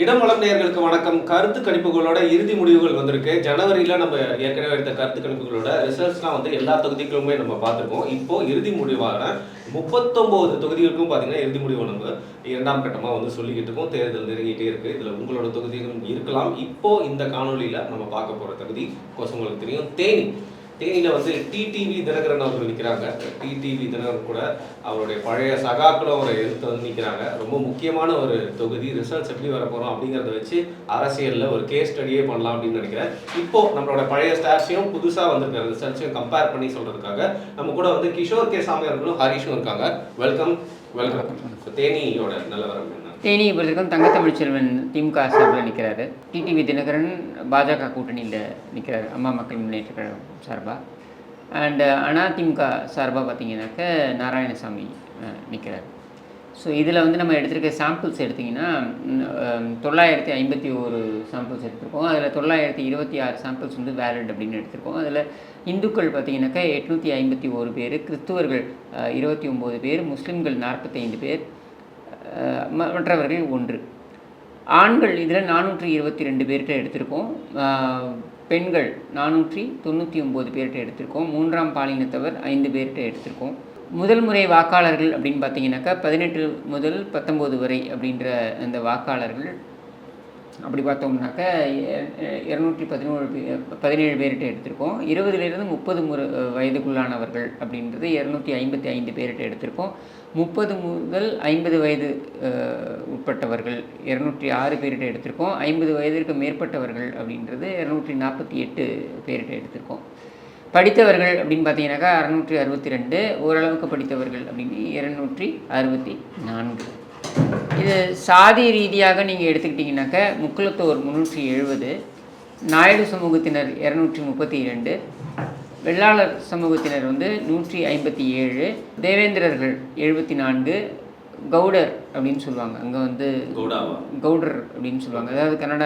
இடமலம் நேயர்களுக்கு வணக்கம். கருத்து கணிப்புகளோட இறுதி முடிவுகள் வந்திருக்கு. ஜனவரியில் நம்ம ஏற்கனவே எடுத்த கருத்து கணிப்புகளோட ரிசல்ட்ஸ்லாம் வந்து எல்லா தொகுதிகளுமே நம்ம பார்த்துருக்கோம். இப்போ இறுதி முடிவான 39 தொகுதிகளுக்கும் பார்த்தீங்கன்னா இறுதி முடிவு நம்ம இரண்டாம் கட்டமாக வந்து சொல்லிக்கிட்டு இருக்கோம். தேர்தல் நெருங்கிட்டே இருக்குது. இதில் உங்களோட தொகுதிகளும் இருக்கலாம். இப்போ இந்த காணொலியில் நம்ம பார்க்க போகிற தொகுதி உங்களுக்கு தெரியும், தேனி. தேனியில் வந்து டிடிவி தினகரன் அவர்கள் நிற்கிறாங்க. டிடிவி தினகரன் கூட அவருடைய பழைய சகாக்களும் அவரை எதிர்த்து வந்து நிற்கிறாங்க. ரொம்ப முக்கியமான ஒரு தொகுதி. ரிசல்ட்ஸ் எப்படி வர போகிறோம் அப்படிங்கிறத வச்சு அரசியலில் ஒரு கேஸ் ஸ்டடியே பண்ணலாம் அப்படின்னு நினைக்கிறேன். இப்போது நம்மளோட பழைய ஸ்டார்ஸையும் புதுசாக வந்திருக்கிற ரிசல்ட்ஸையும் கம்பேர் பண்ணி சொல்கிறதுக்காக நம்ம கூட வந்து கிஷோர் கே சாமி அவர்களும் ஹரிஷும் இருக்காங்க. வெல்கம். தேனியோட நிலவரம் என்ன? தேனியை பொறுத்திருக்கும் தங்கத்தமிழ்ச்செல்வன் திமுக சார்பில் நிற்கிறாரு. டிடிவி தினகரன் பாஜக கூட்டணியில் நிற்கிறாரு, அம்மா மக்கள் முன்னேற்ற கழகம் சார்பாக. அண்டு அதிமுக சார்பாக பார்த்தீங்கன்னாக்க நாராயணசாமி நிற்கிறார். ஸோ இதில் வந்து நம்ம எடுத்திருக்க சாம்பிள்ஸ் எடுத்திங்கன்னா 951 சாம்பிள்ஸ் எடுத்திருக்கோம். அதில் 926 சாம்பிள்ஸ் வந்து வேலிட் அப்படின்னு எடுத்திருக்கோம். அதில் இந்துக்கள் பார்த்திங்கனாக்கா 851 பேர், கிறிஸ்துவர்கள் 29 பேர், முஸ்லீம்கள் 45 பேர், மற்றவர்கள் 1. ஆண்கள் இதில் 422 பேர்கிட்ட எடுத்திருக்கோம். பெண்கள் 499 பேர்கிட்ட எடுத்திருக்கோம். மூன்றாம் பாலினத்தவர் 5 பேர்கிட்ட எடுத்திருக்கோம். முதல் முறை வாக்காளர்கள் அப்படின்னு பார்த்தீங்கன்னாக்கா 18 முதல் 19 வரை அப்படின்ற அந்த வாக்காளர்கள் அப்படி பார்த்தோம்னாக்கா 217 பேர்கிட்ட எடுத்திருக்கோம். 20லேருந்து 30 வயதுக்குள்ளானவர்கள் அப்படின்றது 255 பேர்கிட்ட எடுத்திருக்கோம். 30 முதல் 50 வயது உட்பட்டவர்கள் 206 பேர்கிட்ட எடுத்திருக்கோம். 50 வயதிற்கு மேற்பட்டவர்கள் அப்படின்றது 248 பேர்கிட்ட எடுத்திருக்கோம். படித்தவர்கள் அப்படின்னு பார்த்தீங்கன்னாக்கா 662, ஓரளவுக்கு படித்தவர்கள் அப்படின்னு 264. இது சாதி ரீதியாக நீங்கள் எடுத்துக்கிட்டிங்கனாக்கா முக்குலத்தோர் 370, நாயுடு சமூகத்தினர் 232, வெள்ளாளர் சமூகத்தினர் வந்து 157, தேவேந்திரர்கள் 74, கவுடர் அப்படின்னு சொல்லுவாங்க, அங்கே வந்து கவுடர் அப்படின்னு சொல்லுவாங்க, அதாவது கன்னட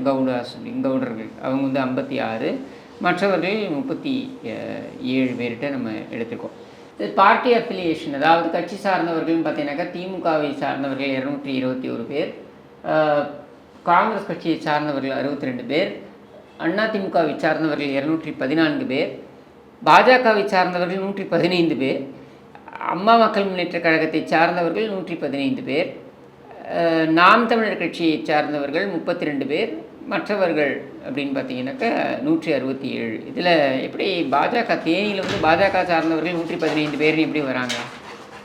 கவுடாஸ் அப்படின்னு கவுடர்கள், அவங்க வந்து 56, மற்றவர்கள் 37 பேர்கிட்ட நம்ம எடுத்துருக்கோம். இது பார்ட்டி அஃபிலியேஷன், அதாவது கட்சி சார்ந்தவர்கள்னு பார்த்தீங்கன்னாக்கா திமுகவை சார்ந்தவர்கள் 221 பேர், காங்கிரஸ் கட்சியை சார்ந்தவர்கள் 62 பேர், அதிமுகவை சார்ந்தவர்கள் 214 பேர், பாஜகவை சார்ந்தவர்கள் 115 பேர், அம்மா மக்கள் முன்னேற்ற கழகத்தை சார்ந்தவர்கள் 115 பேர், நாம் தமிழர் கட்சியை சார்ந்தவர்கள் 32 பேர், மற்றவர்கள் அப்படின்னு பார்த்தீங்கன்னாக்கா 167. இதில் எப்படி பாஜக தேனியில் வந்து பாஜக சார்ந்தவர்கள் 115 பேர்னு எப்படி வராங்க?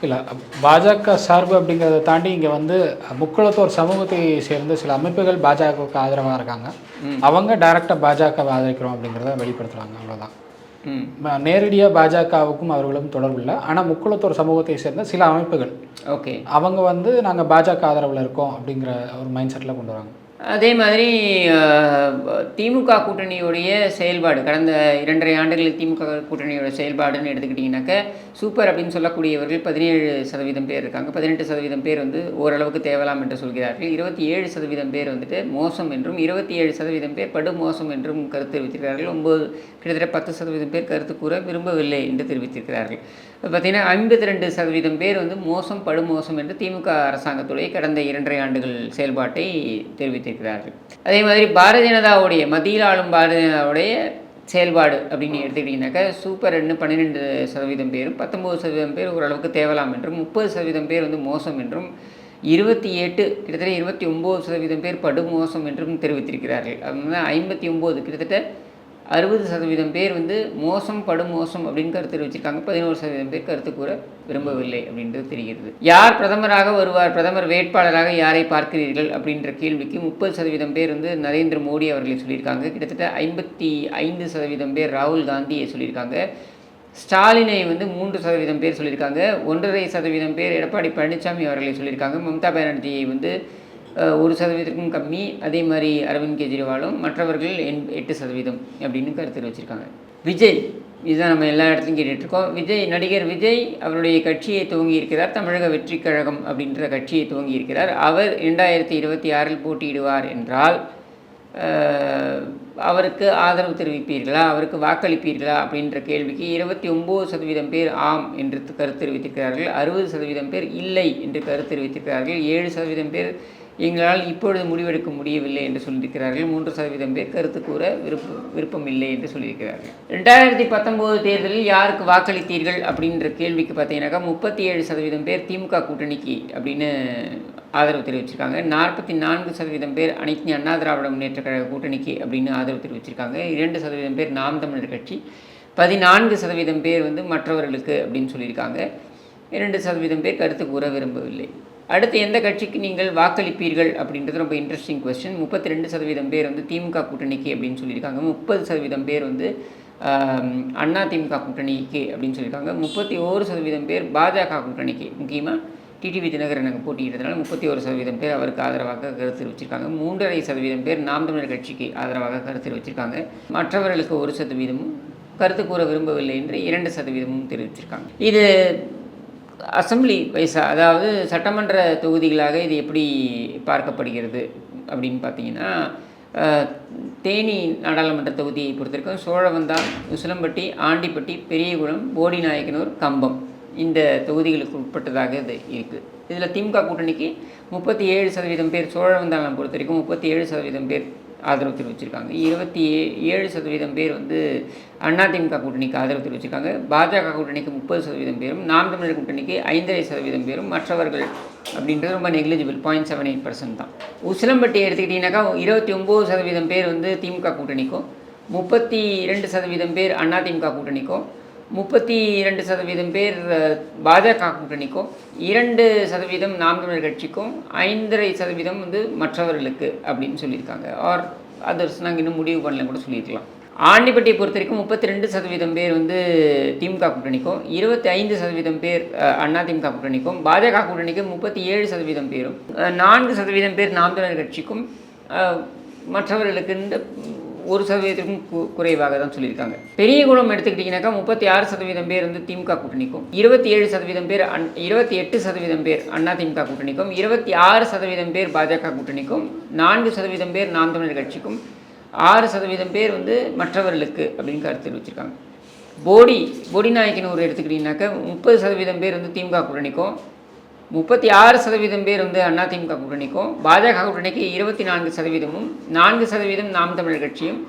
இல்லை, பாஜக சார்பு அப்படிங்கிறத தாண்டி இங்கே வந்து முக்குளத்தோர் சமூகத்தை சேர்ந்த சில அமைப்புகள் பாஜகவுக்கு ஆதரவாக இருக்காங்க. அவங்க டைரெக்டாக பாஜகவை ஆதரிக்கிறோம் அப்படிங்கிறத வெளிப்படுத்துகிறாங்க, அவ்வளோதான். நேரடியாக பாஜகவுக்கும் அவர்களும் தொடர்பு இல்லை. ஆனால் முக்குளத்தோர் சமூகத்தை சேர்ந்த சில அமைப்புகள் அவங்க வந்து நாங்கள் பாஜக ஆதரவில் இருக்கோம் அப்படிங்கிற ஒரு மைண்ட் செட்டில் கொண்டு வராங்க. அதே மாதிரி திமுக கூட்டணியுடைய செயல்பாடு கடந்த 2.5 ஆண்டுகளில் திமுக கூட்டணியோட செயல்பாடுன்னு எடுத்துக்கிட்டிங்கனாக்கா சூப்பர் அப்படின்னு சொல்லக்கூடியவர்கள் 17% பேர் இருக்காங்க. 18% பேர் வந்து ஓரளவுக்கு தேவலாம் என்று சொல்கிறார்கள். 27% பேர் வந்துட்டு மோசம் என்றும், 27% பேர் படு மோசம் என்றும் கருத்து தெரிவித்திருக்கிறார்கள். கிட்டத்தட்ட 10% பேர் கருத்து கூற விரும்பவில்லை என்று தெரிவித்திருக்கிறார்கள். பார்த்திங்கன்னா 52% பேர் வந்து மோசம் படு மோசம் என்று திமுக அரசாங்கத்துடைய கடந்த 2.5 ஆண்டுகள் செயல்பாட்டை தெரிவித்திருக்கிறார்கள். அதே மாதிரி பாரதிய ஜனதாவுடைய மத்தியில் ஆளும் பாரதிய ஜனதாவுடைய செயல்பாடு அப்படின்னு எடுத்துக்கிட்டிங்கனாக்கா சூப்பர் 12% பேரும், 19% பேர் ஓரளவுக்கு தேவலாம் என்றும், 30% பேர் வந்து மோசம் என்றும், 28 கிட்டத்தட்ட 29% பேர் படு மோசம் என்றும் தெரிவித்திருக்கிறார்கள். அது 59 கிட்டத்தட்ட 60% பேர் வந்து மோசம் படு மோசம் அப்படின்னு கருத்து தெரிவிச்சிருக்காங்க. 11% பேர் கருத்து கூற விரும்பவில்லை அப்படின்றது தெரிகிறது. யார் பிரதமராக வருவார், பிரதமர் வேட்பாளராக யாரை பார்க்கிறீர்கள் அப்படின்ற கேள்விக்கு 30% பேர் வந்து நரேந்திர மோடி அவர்களை சொல்லியிருக்காங்க. கிட்டத்தட்ட 55% பேர் ராகுல் காந்தியை சொல்லியிருக்காங்க. ஸ்டாலினை வந்து 3% பேர் சொல்லியிருக்காங்க. 1.5% பேர் எடப்பாடி பழனிசாமி அவர்களை சொல்லியிருக்காங்க. மம்தா பானர்ஜியை வந்து 1% கம்மி. அதே மாதிரி அரவிந்த் கெஜ்ரிவாலும், மற்றவர்கள் 8% அப்படின்னு கருத்து தெரிவிச்சிருக்காங்க. விஜய், இதுதான் நம்ம எல்லா இடத்துலையும் கேட்டுட்ருக்கோம். நடிகர் விஜய் அவருடைய கட்சியை துவங்கியிருக்கிறார். தமிழக வெற்றி கழகம் அப்படின்ற கட்சியை துவங்கியிருக்கிறார். அவர் 2026 போட்டியிடுவார் என்றால் அவருக்கு ஆதரவு தெரிவிப்பீர்களா, அவருக்கு வாக்களிப்பீர்களா அப்படின்ற கேள்விக்கு 29% பேர் ஆம் என்று கருத்து தெரிவித்திருக்கிறார்கள். 60% பேர் இல்லை என்று கருத்து தெரிவித்திருக்கிறார்கள். 7% பேர் எங்களால் இப்பொழுது முடிவெடுக்க முடியவில்லை என்று சொல்லியிருக்கிறார்கள். 3% பேர் கருத்து கூற விருப்பம் இல்லை என்று சொல்லியிருக்கிறார்கள். 2019 தேர்தலில் யாருக்கு வாக்களித்தீர்கள் அப்படின்ற கேள்விக்கு பார்த்தீங்கன்னாக்கா 37% பேர் திமுக கூட்டணிக்கு அப்படின்னு ஆதரவு தெரிவிச்சிருக்காங்க. 44% பேர் அனைத்து அண்ணா திராவிட முன்னேற்ற கழக கூட்டணிக்கு அப்படின்னு ஆதரவு தெரிவிச்சிருக்காங்க. 2% பேர் நாம் தமிழர் கட்சி, 14% பேர் வந்து மற்றவர்களுக்கு அப்படின்னு சொல்லியிருக்காங்க. 2% பேர் கருத்து கூற விரும்பவில்லை. அடுத்து எந்த கட்சிக்கு நீங்கள் வாக்களிப்பீர்கள் அப்படின்றது ரொம்ப இன்ட்ரெஸ்டிங் கொஸ்டின். 32% பேர் வந்து திமுக கூட்டணிக்கு அப்படின்னு சொல்லியிருக்காங்க. 30% பேர் வந்து அண்ணா திமுக கூட்டணிக்கு அப்படின்னு சொல்லியிருக்காங்க. 31% பேர் பாஜக கூட்டணிக்கு, முக்கியமாக டிடிவி தினகரன் அங்கே போட்டியிட்டதுனால 31% பேர் அவருக்கு ஆதரவாக கருத்து தெரிவிச்சிருக்காங்க. 3.5% பேர் நாம் தமிழர் கட்சிக்கு ஆதரவாக கருத்து தெரிவிச்சிருக்காங்க. மற்றவர்களுக்கு 1% கருத்து கூற விரும்பவில்லை என்று 2% தெரிவிச்சிருக்காங்க. இது அசம்பிளி வைஸா, அதாவது சட்டமன்ற தொகுதிகளாக இது எப்படி பார்க்கப்படுகிறது அப்படின்னு பார்த்தீங்கன்னா, தேனி நாடாளுமன்ற தொகுதியை பொறுத்திருக்கும் சோழவந்தான், உசிலம்பட்டி, ஆண்டிப்பட்டி, பெரியகுளம், போடிநாயக்கனூர், கம்பம் இந்த தொகுதிகளுக்கு உட்பட்டதாக இது இருக்குது. இதில் திமுக கூட்டணிக்கு 37% பேர், சோழவந்தானம் பொறுத்த வரைக்கும் 37% பேர் ஆதரவு தெரிவிச்சிருக்காங்க. 27% பேர் வந்து அதிமுக கூட்டணிக்கு ஆதரவு தெரிவிச்சிருக்காங்க. பாஜக கூட்டணிக்கு 30% பேரும், நாம் தமிழர் கூட்டணிக்கு 5.5% பேரும், மற்றவர்கள் அப்படின்றது ரொம்ப நெக்லிஜிபிள் 0.78% தான். உசிலம்பட்டி எடுத்துக்கிட்டிங்கனாக்கா 29% பேர் வந்து திமுக கூட்டணிக்கும், 32% பேர் அதிமுக கூட்டணிக்கும், 32% பேர் பாஜக கூட்டணிக்கும், 2% நாம் தமிழர் கட்சிக்கும், 5.5% வந்து மற்றவர்களுக்கு அப்படின்னு சொல்லியிருக்காங்க. ஆர் அதர்ஸ் நாங்கள் இன்னும் முடிவு பண்ணல கூட சொல்லியிருக்கலாம். ஆண்டிப்பட்டியை பொறுத்த வரைக்கும் 32% பேர் வந்து திமுக கூட்டணிக்கும், 25% பேர் அதிமுக கூட்டணிக்கும், பாஜக கூட்டணிக்கு 37% பேரும், 4% பேர் நாம் தமிழர் கட்சிக்கும், மற்றவர்களுக்கு இந்த 1%க்கும் குறைவாக தான் சொல்லியிருக்காங்க. பெரியகுளம் எடுத்துக்கிட்டிங்கனாக்கா 36% பேர் வந்து திமுக கூட்டணிக்கும், 27% பேர் 28% பேர் அதிமுக கூட்டணிக்கும், 26% பேர் பாஜக கூட்டணிக்கும், 4% பேர் நாம் தமிழர் கட்சிக்கும், 6% பேர் வந்து மற்றவர்களுக்கு அப்படின்னு கருத்து தெரிவிச்சிருக்காங்க. போடிநாயக்கனூர் எடுத்துக்கிட்டிங்கனாக்கா 30% பேர் வந்து திமுக கூட்டணிக்கும், 36% பேர் வந்து அதிமுக கூட்டணிக்கும், பாஜக கூட்டணிக்கு 24%, 4% நாம் தமிழர் கட்சியும்,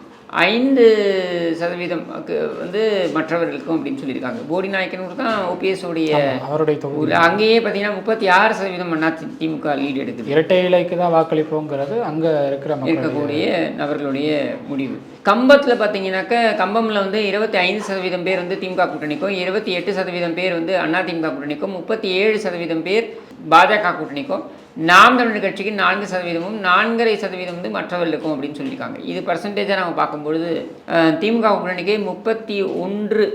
5% வந்து மற்றவர்களுக்கும் அப்படின்னு சொல்லியிருக்காங்க. போடிநாயக்கனூர் தான் ஓபிஎஸ் உடைய அவருடைய தொகுதி. அங்கேயே பார்த்தீங்கன்னா 36% அதிமுக லீடு எடுக்குது. இரட்டை இலைக்கு தான் வாக்களிப்போங்கிறது அங்கே இருக்கக்கூடிய நபர்களுடைய முடிவு. கம்பத்தில் பார்த்தீங்கன்னாக்கா கம்பமில் வந்து 25% பேர் வந்து திமுக கூட்டணிக்கும், 28% பேர் வந்து அதிமுக கூட்டணிக்கும், 37% பேர் பாஜக கூட்டணிக்கும், நாம் தமிழர் கட்சிக்கு 4%, 4.5% வந்து மற்றவர்களுக்கும் அப்படின்னு சொல்லியிருக்காங்க. இது பர்சன்டேஜாக நம்ம பார்க்கும்பொழுது திமுக கூட்டணிக்கு 31,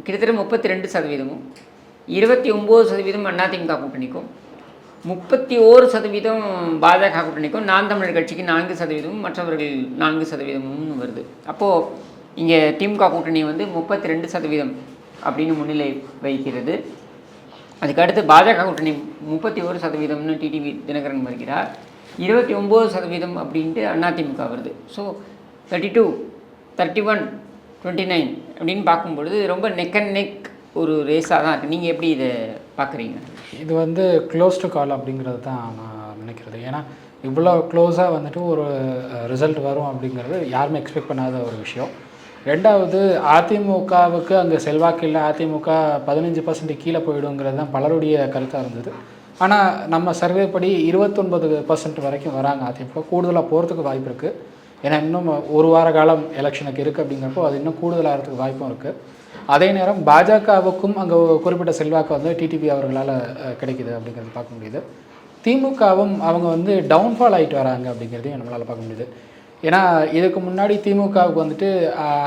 கிட்டத்தட்ட 32%, 29% அதிமுக கூட்டணிக்கும், 31% பாஜக கூட்டணிக்கும், நாம் தமிழர் கட்சிக்கு 4%, மற்றவர்கள் 4% வருது. அப்போது இங்கே திமுக கூட்டணி வந்து 32% அப்படின்னு முன்னிலை வைக்கிறது. அதுக்கடுத்து பாஜக கூட்டணி 31%ன்னு டிடிவி தினகரன் வருகிறார். 29% அப்படின்ட்டு அதிமுக வருது. ஸோ 32, 31, 29 அப்படின்னு பார்க்கும்பொழுது ரொம்ப நெக் அண்ட் நெக் ஒரு ரேஸாக தான் இருக்குது. நீங்கள் எப்படி இதை பார்க்குறீங்க? இது வந்து க்ளோஸ் டு கால் அப்படிங்கிறது தான் நான் நினைக்கிறது. ஏன்னா இவ்வளோ க்ளோஸாக வந்துட்டு ஒரு ரிசல்ட் வரும் அப்படிங்கிறது யாருமே எக்ஸ்பெக்ட் பண்ணாத ஒரு விஷயம். ரெண்டாவது, அதிமுகவுக்கு அங்கே செல்வாக்கு இல்லை, அதிமுக 15% கீழே போயிடுங்கிறது தான் பலருடைய கருத்தாக இருந்தது. ஆனால் நம்ம சர்வே படி 29% வரைக்கும் வராங்க. அதிமுக கூடுதலாக போகிறதுக்கு வாய்ப்பு இருக்குது. ஏன்னா இன்னும் ஒரு வார காலம் எலெக்ஷனுக்கு இருக்குது அப்படிங்கிறப்போ அது இன்னும் கூடுதலாகிறதுக்கு வாய்ப்பும் இருக்குது. அதே நேரம் பாஜகவுக்கும் அங்கே குறிப்பிட்ட செல்வாக்கு வந்து டிடிவி அவர்களால் கிடைக்குது அப்படிங்கிறது பார்க்க முடியுது. திமுகவும் அவங்க வந்து டவுன்ஃபால் ஆகிட்டு வராங்க அப்படிங்கிறதையும் நம்மளால் பார்க்க முடியுது. ஏன்னா இதுக்கு முன்னாடி திமுகவுக்கு வந்துட்டு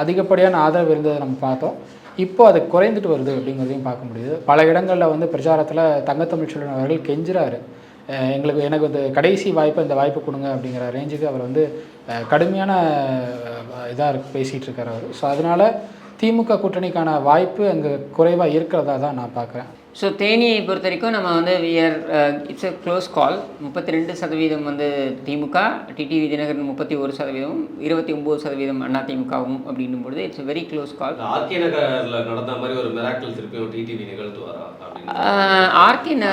அதிகப்படியான ஆதரவு இருந்ததை நம்ம பார்த்தோம். இப்போ அது குறைந்துட்டு வருது அப்படிங்கிறதையும் பார்க்க முடியுது. பல இடங்களில் வந்து பிரச்சாரத்தில் தங்கத்தமிழ்ச்செல்வன் அவர்கள் கெஞ்சுறாரு, எனக்கு வந்து கடைசி வாய்ப்பு, இந்த வாய்ப்பு கொடுங்க அப்படிங்கிற ரேஞ்சுக்கு அவர் வந்து கடுமையான இதாக பேசிகிட்டு இருக்கார் அவர். ஸோ அதனால் திமுக கூட்டணிக்கான வாய்ப்பு அங்கே குறைவாக இருக்கிறதா தான் நான் பார்க்குறேன். ஸோ தேனியை பொறுத்த வரைக்கும் நம்ம வந்து இட்ஸ் எ க்ளோஸ் கால். 32% வந்து திமுக, டிடிவி தினகரன் 31%, 29% அதிமுகவும் அப்படின்னும் பொழுது it's very close call. RK நகர்ல நடந்த மாதிரி ஒரு மிராக்கிள் திருப்பியும் டிடிவி நிகழ்த்துவாரா அப்படின்னு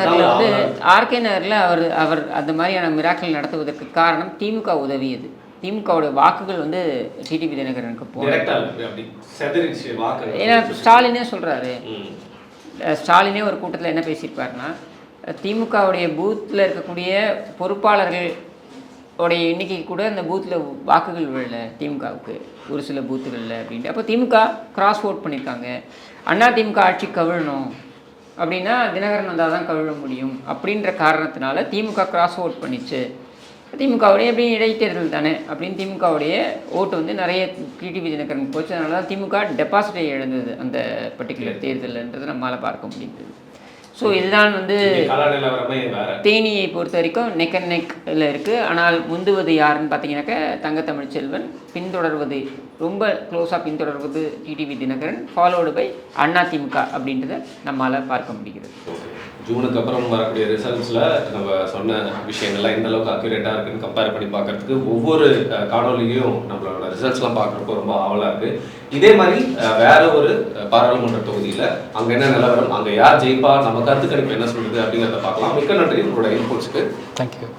ஆர்கே நகரில் அவர் அந்த மாதிரியான மிராக்கள் நடத்துவதற்கு காரணம் திமுக உதவியது. திமுகவுடைய வாக்குகள் வந்து டிடிவி தினகரனுக்கு போகும். ஏன்னா ஸ்டாலினே சொல்கிறாரு, ஸ்டாலினே ஒரு கூட்டத்தில் என்ன பேசியிருப்பாருன்னா, திமுகவுடைய பூத்தில் இருக்கக்கூடிய பொறுப்பாளர்கள் உடைய எண்ணிக்கை கூட அந்த பூத்தில் வாக்குகள் விழல திமுகவுக்கு ஒரு சில பூத்துகளில் அப்படின்ட்டு. அப்போ திமுக கிராஸ் ஓட் பண்ணியிருக்காங்க. அதிமுக ஆட்சி கவிழணும் அப்படின்னா தினகரன் வந்தால் தான் கவிழ முடியும் அப்படின்ற காரணத்தினால திமுக கிராஸ் ஓட் பண்ணிச்சு. திமுகவுடைய எப்படி இடைத்தேர்தல் தானே அப்படின்னு திமுகவுடைய ஓட்டு வந்து நிறைய டிடிவி தினகரன் போச்சு. அதனால தான் திமுக டெபாசிட்டை இழந்தது அந்த பர்டிகுலர் தேர்தல்ன்றது நம்மளால் பார்க்க முடியுது. ஸோ இதுதான் வந்து தேனியை பொறுத்த வரைக்கும் நெக் அண்ட் நெக்கில் இருக்குது. ஆனால் முந்துவது யாருன்னு பார்த்தீங்கன்னாக்கா தங்க தமிழ்ச்செல்வன், பின்தொடர்வது ரொம்ப க்ளோஸாக பின்தொடர்வது TTV Dhinakaran, followed by AIADMK அப்படின்றத நம்மளால் பார்க்க முடிகிறது. ஜூனுக்கு அப்புறம் வரக்கூடிய ரிசல்ட்ஸில் நம்ம சொன்ன விஷயங்கள்லாம் எந்த அளவுக்கு அக்யூரேட்டாக இருக்குன்னு கம்பேர் பண்ணி பார்க்கறதுக்கு ஒவ்வொரு காணொலியும் நம்மளோட ரிசல்ட்ஸ்லாம் பார்க்குறப்போ ரொம்ப ஆவலாக இருக்குது. இதே மாதிரி வேற ஒரு பாராளுமன்ற தொகுதியில் அங்கே என்ன நிலவரம், அங்கே யார் ஜெயிப்பா, நம்ம கருத்து கணிப்பு என்ன சொல்லுது அப்படிங்கிறத பார்க்கலாம். மிக்க நன்றி உங்களோட இன்புட்ஸ்க்கு. தேங்க்யூ.